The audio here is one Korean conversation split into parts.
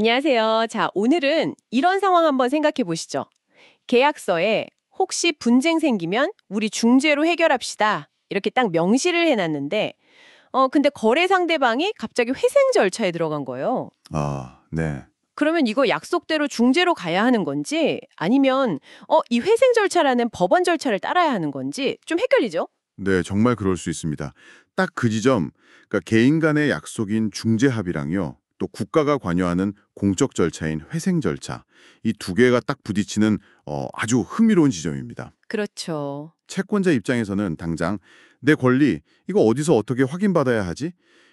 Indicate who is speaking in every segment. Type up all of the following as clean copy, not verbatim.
Speaker 1: 안녕하세요. 자, 오늘은 이런 상황 한번 생각해 보시죠. 계약서에 혹시 분쟁 생기면 우리 중재로 해결합시다. 이렇게 딱 명시를 해놨는데, 근데 거래 상대방이 갑자기 회생 절차에 들어간 거예요.
Speaker 2: 아, 네.
Speaker 1: 그러면 이거 약속대로 중재로 가야 하는 건지, 아니면, 이 회생 절차라는 법원 절차를 따라야 하는 건지 좀 헷갈리죠?
Speaker 2: 네, 정말 그럴 수 있습니다. 딱 그 지점, 그러니까 개인 간의 약속인 중재 합의랑요. 또 국가가 관여하는 공적 절차인 회생 절차. 이 두 개가 딱 부딪히는 아주 흥미로운 지점입니다.
Speaker 1: 그렇죠.
Speaker 2: 채권자 입장에서는 당장 내 권리 이거 어디서 어떻게 확인받아야 하지?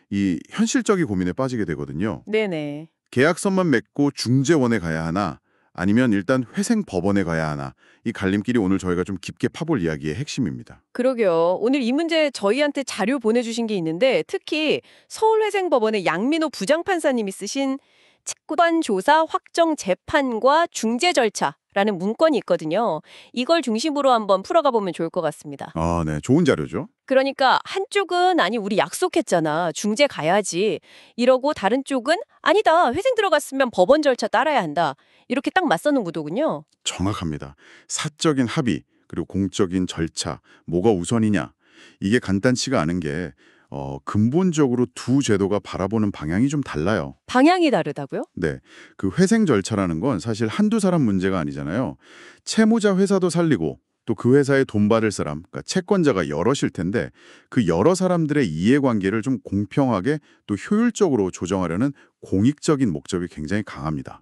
Speaker 2: 이 현실적인 고민에 빠지게 되거든요.
Speaker 1: 네네.
Speaker 2: 계약서만 맺고 중재원에 가야 하나 아니면 일단 회생 법원에 가야 하나 이 갈림길이 오늘 저희가 좀 깊게 파볼 이야기의 핵심입니다.
Speaker 1: 그러게요. 오늘 이 문제 저희한테 자료 보내주신 게 있는데 특히 서울회생법원의 양민호 부장판사님이 쓰신 채권 조사 확정 재판과 중재 절차라는 문건이 있거든요. 이걸 중심으로 한번 풀어가 보면 좋을 것 같습니다.
Speaker 2: 아, 네. 좋은 자료죠.
Speaker 1: 그러니까 한쪽은 아니 우리 약속했잖아. 중재 가야지. 이러고 다른 쪽은 아니다. 회생 들어갔으면 법원 절차 따라야 한다. 이렇게 딱 맞서는 구도군요.
Speaker 2: 정확합니다. 사적인 합의 그리고 공적인 절차 뭐가 우선이냐 이게 간단치가 않은 게 근본적으로 두 제도가 바라보는 방향이 좀 달라요.
Speaker 1: 방향이 다르다고요?
Speaker 2: 네, 그 회생 절차라는 건 사실 한두 사람 문제가 아니잖아요. 채무자 회사도 살리고 또 그 회사에 돈 받을 사람, 그러니까 채권자가 여럿일 텐데 그 여러 사람들의 이해관계를 좀 공평하게 또 효율적으로 조정하려는 공익적인 목적이 굉장히 강합니다.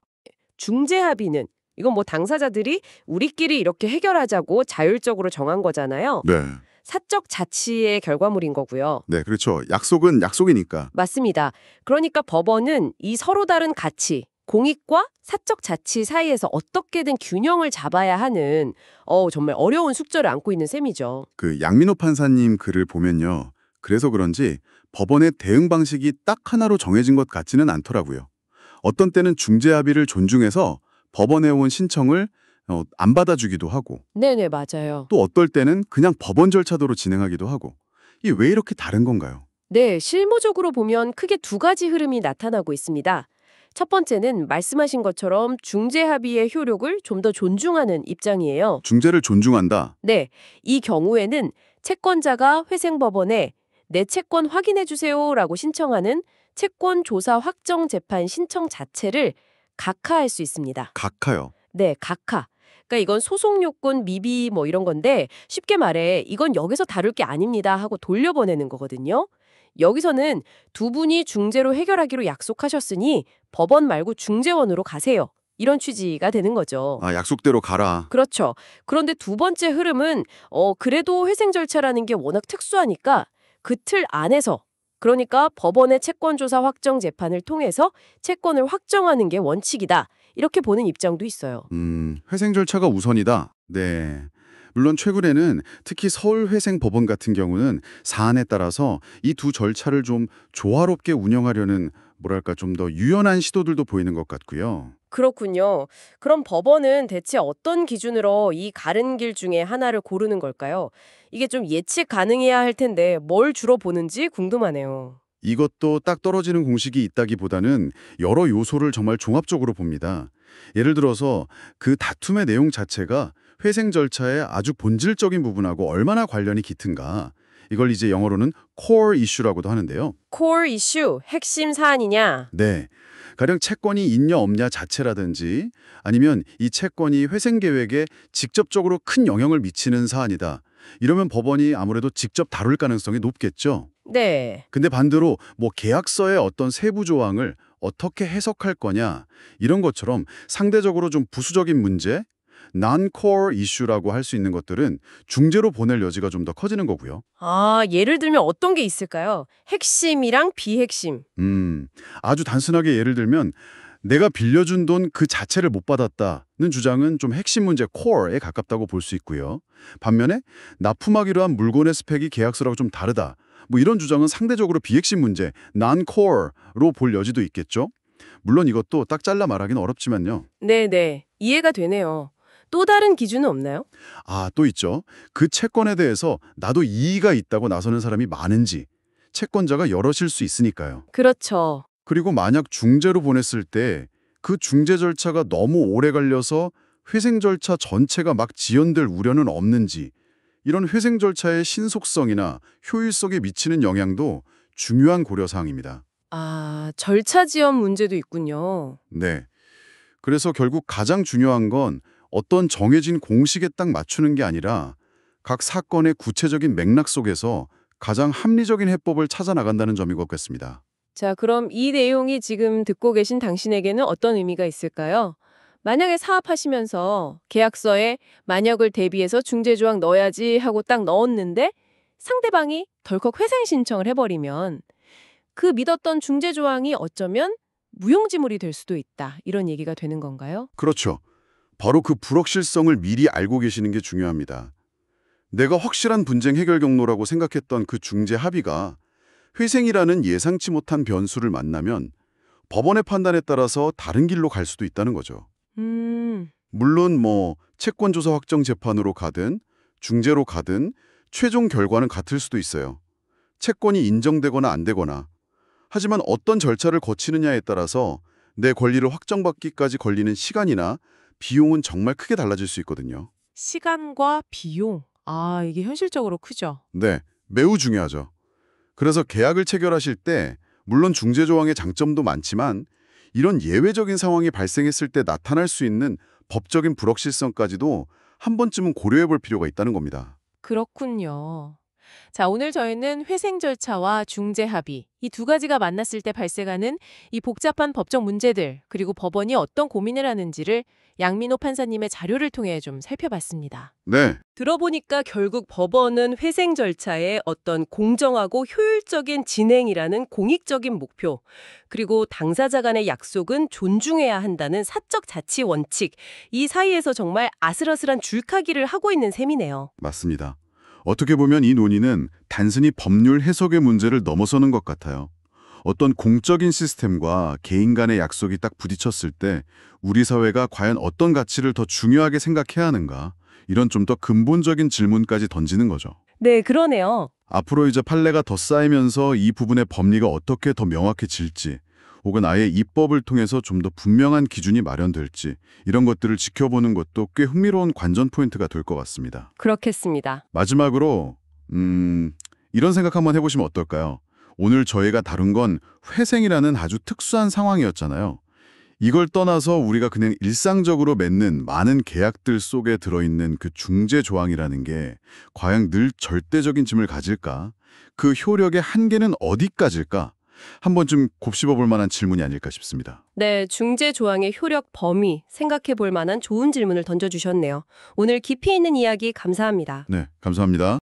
Speaker 1: 중재 합의는 이건 뭐 당사자들이 우리끼리 이렇게 해결하자고 자율적으로 정한 거잖아요.
Speaker 2: 네,
Speaker 1: 사적 자치의 결과물인 거고요.
Speaker 2: 네, 그렇죠. 약속은 약속이니까.
Speaker 1: 맞습니다. 그러니까 법원은 이 서로 다른 가치, 공익과 사적 자치 사이에서 어떻게든 균형을 잡아야 하는 정말 어려운 숙제를 안고 있는 셈이죠.
Speaker 2: 그 양민호 판사님 글을 보면요. 그래서 그런지 법원의 대응 방식이 딱 하나로 정해진 것 같지는 않더라고요. 어떤 때는 중재 합의를 존중해서 법원에 온 신청을 안 받아주기도 하고
Speaker 1: 네네, 맞아요.
Speaker 2: 또 어떨 때는 그냥 법원 절차도로 진행하기도 하고 이 왜 이렇게 다른 건가요?
Speaker 1: 네, 실무적으로 보면 크게 두 가지 흐름이 나타나고 있습니다. 첫 번째는 말씀하신 것처럼 중재 합의의 효력을 좀 더 존중하는 입장이에요.
Speaker 2: 중재를 존중한다.
Speaker 1: 네, 이 경우에는 채권자가 회생법원에 내 채권 확인해 주세요라고 신청하는 채권 조사 확정 재판 신청 자체를 각하할 수 있습니다.
Speaker 2: 각하요.
Speaker 1: 네, 각하. 그러니까 이건 소송 요건 미비 뭐 이런 건데 쉽게 말해 이건 여기서 다룰 게 아닙니다 하고 돌려보내는 거거든요. 여기서는 두 분이 중재로 해결하기로 약속하셨으니 법원 말고 중재원으로 가세요. 이런 취지가 되는 거죠.
Speaker 2: 아, 약속대로 가라.
Speaker 1: 그렇죠. 그런데 두 번째 흐름은 그래도 회생 절차라는 게 워낙 특수하니까 그 틀 안에서 그러니까 법원의 채권조사 확정 재판을 통해서 채권을 확정하는 게 원칙이다. 이렇게 보는 입장도 있어요.
Speaker 2: 회생 절차가 우선이다. 네. 물론 최근에는 특히 서울회생법원 같은 경우는 사안에 따라서 이 두 절차를 좀 조화롭게 운영하려는 뭐랄까 좀 더 유연한 시도들도 보이는 것 같고요.
Speaker 1: 그렇군요. 그럼 법원은 대체 어떤 기준으로 이 가른 길 중에 하나를 고르는 걸까요? 이게 좀 예측 가능해야 할 텐데 뭘 주로 보는지 궁금하네요.
Speaker 2: 이것도 딱 떨어지는 공식이 있다기보다는 여러 요소를 정말 종합적으로 봅니다. 예를 들어서 그 다툼의 내용 자체가 회생 절차의 아주 본질적인 부분하고 얼마나 관련이 깃든가. 이걸 이제 영어로는 core issue라고도 하는데요.
Speaker 1: core issue, 핵심 사안이냐?
Speaker 2: 네. 가령 채권이 있냐 없냐 자체라든지 아니면 이 채권이 회생 계획에 직접적으로 큰 영향을 미치는 사안이다. 이러면 법원이 아무래도 직접 다룰 가능성이 높겠죠.
Speaker 1: 네.
Speaker 2: 근데 반대로 뭐 계약서의 어떤 세부 조항을 어떻게 해석할 거냐 이런 것처럼 상대적으로 좀 부수적인 문제, non-core issue라고 할 수 있는 것들은 중재로 보낼 여지가 좀 더 커지는 거고요.
Speaker 1: 아, 예를 들면 어떤 게 있을까요? 핵심이랑 비핵심.
Speaker 2: 아주 단순하게 예를 들면 내가 빌려준 돈 그 자체를 못 받았다는 주장은 좀 핵심 문제 core에 가깝다고 볼 수 있고요. 반면에 납품하기로 한 물건의 스펙이 계약서라고 좀 다르다. 뭐 이런 주장은 상대적으로 비핵심 문제, non-core로 볼 여지도 있겠죠. 물론 이것도 딱 잘라 말하기는 어렵지만요.
Speaker 1: 네네. 이해가 되네요. 또 다른 기준은 없나요?
Speaker 2: 아, 또 있죠. 그 채권에 대해서 나도 이의가 있다고 나서는 사람이 많은지 채권자가 여럿일 수 있으니까요.
Speaker 1: 그렇죠.
Speaker 2: 그리고 만약 중재로 보냈을 때 그 중재 절차가 너무 오래 걸려서 회생 절차 전체가 막 지연될 우려는 없는지, 이런 회생 절차의 신속성이나 효율성에 미치는 영향도 중요한 고려사항입니다.
Speaker 1: 아, 절차 지연 문제도 있군요.
Speaker 2: 네. 그래서 결국 가장 중요한 건 어떤 정해진 공식에 딱 맞추는 게 아니라 각 사건의 구체적인 맥락 속에서 가장 합리적인 해법을 찾아 나간다는 점인 것 같습니다.
Speaker 1: 자, 그럼 이 내용이 지금 듣고 계신 당신에게는 어떤 의미가 있을까요? 만약에 사업하시면서 계약서에 만약을 대비해서 중재조항 넣어야지 하고 딱 넣었는데 상대방이 덜컥 회생 신청을 해버리면 그 믿었던 중재조항이 어쩌면 무용지물이 될 수도 있다. 이런 얘기가 되는 건가요?
Speaker 2: 그렇죠. 바로 그 불확실성을 미리 알고 계시는 게 중요합니다. 내가 확실한 분쟁 해결 경로라고 생각했던 그 중재 합의가 회생이라는 예상치 못한 변수를 만나면 법원의 판단에 따라서 다른 길로 갈 수도 있다는 거죠. 물론 채권조사 확정 재판으로 가든 중재로 가든 최종 결과는 같을 수도 있어요. 채권이 인정되거나 안 되거나. 하지만 어떤 절차를 거치느냐에 따라서 내 권리를 확정받기까지 걸리는 시간이나 비용은 정말 크게 달라질 수 있거든요.
Speaker 1: 시간과 비용. 아, 이게 현실적으로 크죠.
Speaker 2: 네, 매우 중요하죠. 그래서 계약을 체결하실 때 물론 중재 조항의 장점도 많지만 이런 예외적인 상황이 발생했을 때 나타날 수 있는 법적인 불확실성까지도 한 번쯤은 고려해 볼 필요가 있다는 겁니다.
Speaker 1: 그렇군요. 자, 오늘 저희는 회생 절차와 중재 합의, 이 두 가지가 만났을 때 발생하는 이 복잡한 법적 문제들, 그리고 법원이 어떤 고민을 하는지를 양민호 판사님의 자료를 통해 좀 살펴봤습니다.
Speaker 2: 네,
Speaker 1: 들어보니까 결국 법원은 회생 절차의 어떤 공정하고 효율적인 진행이라는 공익적인 목표, 그리고 당사자 간의 약속은 존중해야 한다는 사적 자치 원칙, 이 사이에서 정말 아슬아슬한 줄타기를 하고 있는 셈이네요.
Speaker 2: 맞습니다. 어떻게 보면 이 논의는 단순히 법률 해석의 문제를 넘어서는 것 같아요. 어떤 공적인 시스템과 개인 간의 약속이 딱 부딪혔을 때 우리 사회가 과연 어떤 가치를 더 중요하게 생각해야 하는가, 이런 좀 더 근본적인 질문까지 던지는 거죠.
Speaker 1: 네, 그러네요.
Speaker 2: 앞으로 이제 판례가 더 쌓이면서 이 부분의 법리가 어떻게 더 명확해질지, 혹은 아예 입법을 통해서 좀 더 분명한 기준이 마련될지, 이런 것들을 지켜보는 것도 꽤 흥미로운 관전 포인트가 될 것 같습니다.
Speaker 1: 그렇겠습니다.
Speaker 2: 마지막으로 이런 생각 한번 해보시면 어떨까요? 오늘 저희가 다룬 건 회생이라는 아주 특수한 상황이었잖아요. 이걸 떠나서 우리가 그냥 일상적으로 맺는 많은 계약들 속에 들어있는 그 중재 조항이라는 게 과연 늘 절대적인 짐을 가질까? 그 효력의 한계는 어디까지일까? 한 번쯤 곱씹어 볼 만한 질문이 아닐까 싶습니다.
Speaker 1: 네, 중재 조항의 효력 범위 생각해 볼 만한 좋은 질문을 던져주셨네요. 오늘 깊이 있는 이야기 감사합니다.
Speaker 2: 네, 감사합니다.